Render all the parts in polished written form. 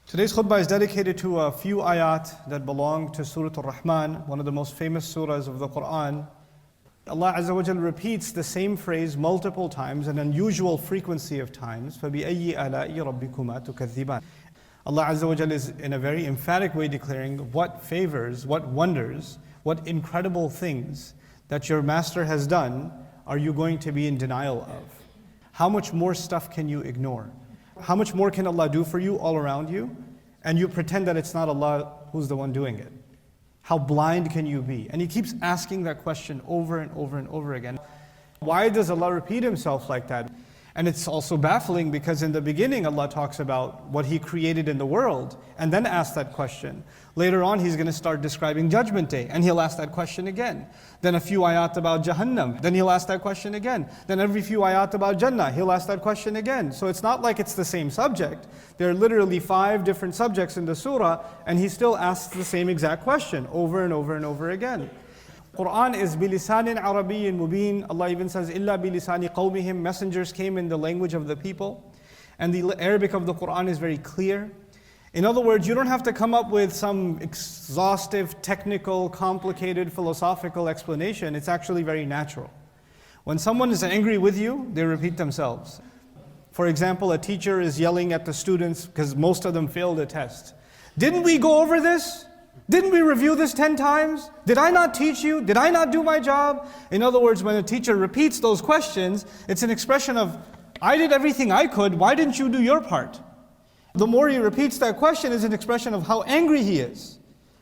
Today's khutbah is dedicated to a few ayat that belong to Surah Al-Rahman, one of the most famous surahs of the Quran. Allah Azza wa Jal repeats the same phrase multiple times, an unusual frequency of times. فَبِأَيِّ آلَاءِ رَبِّكُمَا تُكَذِّبَانِ. Allah Azza wa Jal is in a very emphatic way declaring what favors, what wonders, what incredible things that your master has done are you going to be in denial of. How much more stuff can you ignore? How much more can Allah do for you all around you? And you pretend that it's not Allah who's the one doing it. How blind can you be? And He keeps asking that question over and over and over again. Why does Allah repeat Himself like that? And it's also baffling because in the beginning Allah talks about what He created in the world and then asks that question. Later on He's going to start describing Judgment Day and He'll ask that question again. Then a few ayat about Jahannam, then He'll ask that question again. Then every few ayat about Jannah, He'll ask that question again. So it's not like it's the same subject. There are literally 5 different subjects in the surah and He still asks the same exact question over and over and over again. Quran is bilisanin Arabiyyin mubin. Allah even says, illa bilisani qawmihim. Messengers came in the language of the people. And the Arabic of the Quran is very clear. In other words, you don't have to come up with some exhaustive, technical, complicated, philosophical explanation. It's actually very natural. When someone is angry with you, they repeat themselves. For example, a teacher is yelling at the students because most of them failed a test. Didn't we go over this? Didn't we review this 10 times? Did I not teach you? Did I not do my job? In other words, when a teacher repeats those questions, it's an expression of, I did everything I could, why didn't you do your part? The more he repeats that question is an expression of how angry he is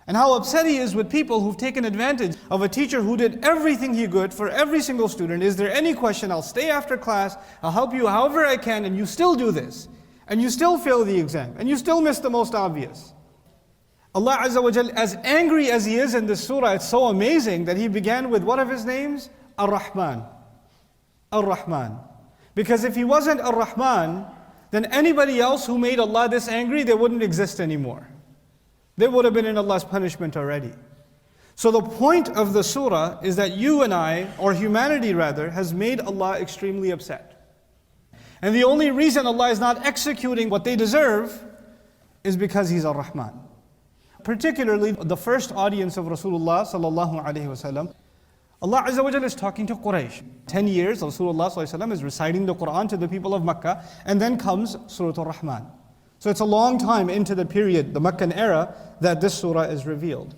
and how upset he is with people who've taken advantage of a teacher who did everything he could for every single student. Is there any question? I'll stay after class, I'll help you however I can, and you still do this. And you still fail the exam, and you still miss the most obvious. Allah Azza wa Jal, as angry as He is in this surah, it's so amazing that He began with what of His names? Ar-Rahman. Ar-Rahman. Because if He wasn't Ar-Rahman, then anybody else who made Allah this angry, they wouldn't exist anymore. They would have been in Allah's punishment already. So the point of the surah is that you and I, or humanity rather, has made Allah extremely upset. And the only reason Allah is not executing what they deserve is because He's Ar-Rahman. Particularly the first audience of Rasulullah sallallahu alaihi wasallam, Allah Azza wa Jalla is talking to Quraysh. 10 years Rasulullah sallallahu alaihi wasallam is reciting the Quran to the people of Makkah, and then comes Surah Al-Rahman. So it's a long time into the period, the Meccan era, that this surah is revealed.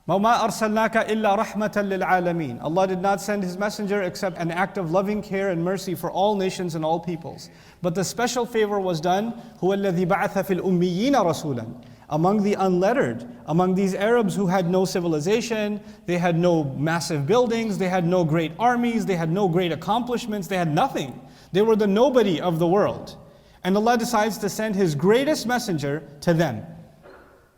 وَمَا أَرْسَلْنَاكَ إِلَّا رَحْمَةً لِلْعَالَمِينَ. Allah did not send His messenger except an act of loving care and mercy for all nations and all peoples. But the special favor was done, هُوَ الَّذِي بَعَثَ فِي الْأُمِّيِّينَ رَسُولًا. Among the unlettered, among these Arabs who had no civilization, they had no massive buildings, they had no great armies, they had no great accomplishments, they had nothing. They were the nobody of the world. And Allah decides to send His greatest messenger to them.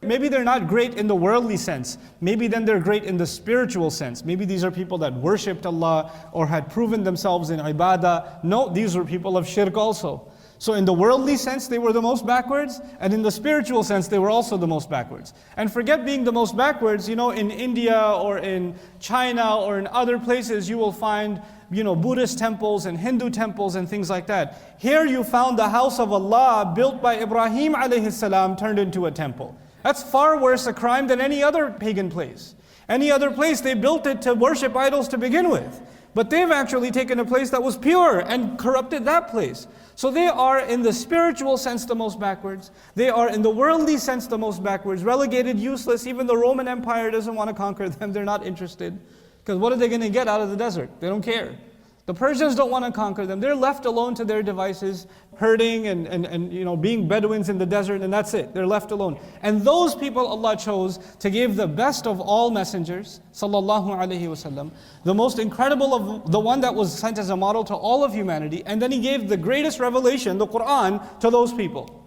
Maybe they're not great in the worldly sense. Maybe then they're great in the spiritual sense. Maybe these are people that worshipped Allah or had proven themselves in ibadah. No, these were people of shirk also. So in the worldly sense, they were the most backwards, and in the spiritual sense, they were also the most backwards. And forget being the most backwards, in India or in China or in other places, you will find, Buddhist temples and Hindu temples and things like that. Here you found the house of Allah built by Ibrahim alayhi salam turned into a temple. That's far worse a crime than any other pagan place. Any other place, they built it to worship idols to begin with. But they've actually taken a place that was pure and corrupted that place. So they are in the spiritual sense the most backwards. They are in the worldly sense the most backwards, relegated, useless. Even the Roman Empire doesn't want to conquer them. They're not interested. Because what are they going to get out of the desert? They don't care. The Persians don't want to conquer them. They're left alone to their devices, herding and being Bedouins in the desert, and that's it. They're left alone. And those people Allah chose to give the best of all messengers, sallallahu alaihi wasallam, the most incredible of the one that was sent as a model to all of humanity, and then He gave the greatest revelation, the Quran, to those people.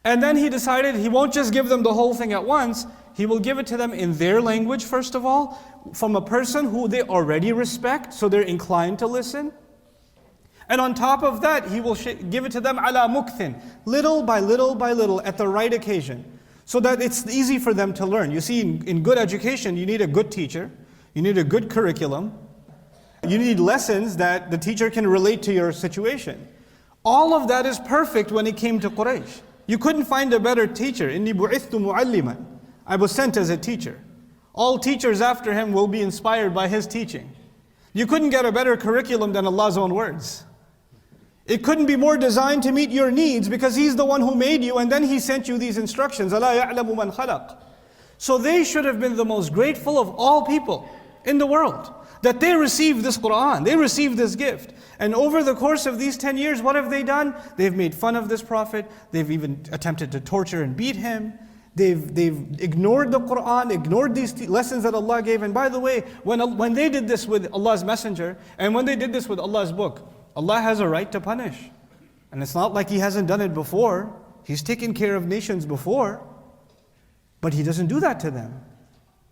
And then He decided He won't just give them the whole thing at once. He will give it to them in their language, first of all, from a person who they already respect, so they're inclined to listen. And on top of that, He will give it to them ala mukthin, little by little by little, at the right occasion, so that it's easy for them to learn. You see, in good education, you need a good teacher, you need a good curriculum, you need lessons that the teacher can relate to your situation. All of that is perfect when it came to Quraysh. You couldn't find a better teacher. إِنِّي بُعِثْتُ مُعَلِّمًا. I was sent as a teacher. All teachers after him will be inspired by his teaching. You couldn't get a better curriculum than Allah's own words. It couldn't be more designed to meet your needs because He's the one who made you and then He sent you these instructions. أَلَا يَعْلَمُ مَنْ خَلَقَ. So they should have been the most grateful of all people in the world that they received this Qur'an, they received this gift. And over the course of these 10 years, what have they done? They've made fun of this Prophet, they've even attempted to torture and beat him. They've ignored the Qur'an, ignored these lessons that Allah gave. And by the way, when they did this with Allah's messenger, and when they did this with Allah's book, Allah has a right to punish. And it's not like He hasn't done it before. He's taken care of nations before. But He doesn't do that to them.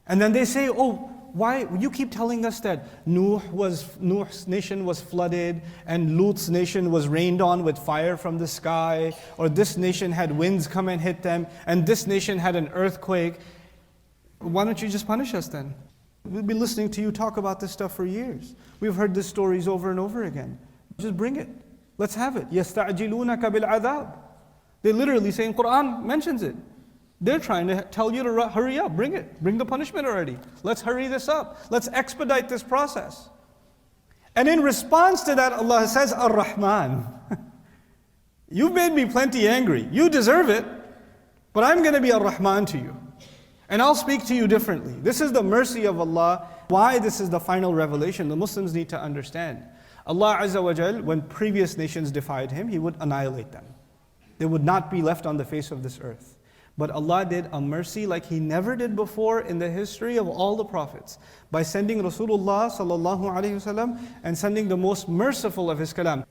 And then they say, oh, why you keep telling us that Nuh's nation was flooded and Lut's nation was rained on with fire from the sky, or this nation had winds come and hit them, and this nation had an earthquake. Why don't you just punish us then? We've been listening to you talk about this stuff for years. We've heard these stories over and over again. Just bring it. Let's have it. يَسْتَعْجِلُونَكَ بِالْعَذَابِ. They literally say in Qur'an, mentions it. They're trying to tell you to hurry up, bring it. Bring the punishment already. Let's hurry this up. Let's expedite this process. And in response to that, Allah says, Ar-Rahman. You've made me plenty angry. You deserve it. But I'm going to be Ar-Rahman to you. And I'll speak to you differently. This is the mercy of Allah. Why this is the final revelation, the Muslims need to understand. Allah Azza wa Jal, when previous nations defied Him, He would annihilate them. They would not be left on the face of this earth. But Allah did a mercy like He never did before in the history of all the prophets, by sending Rasulullah sallallahu alaihi wasallam and sending the most merciful of His kalam.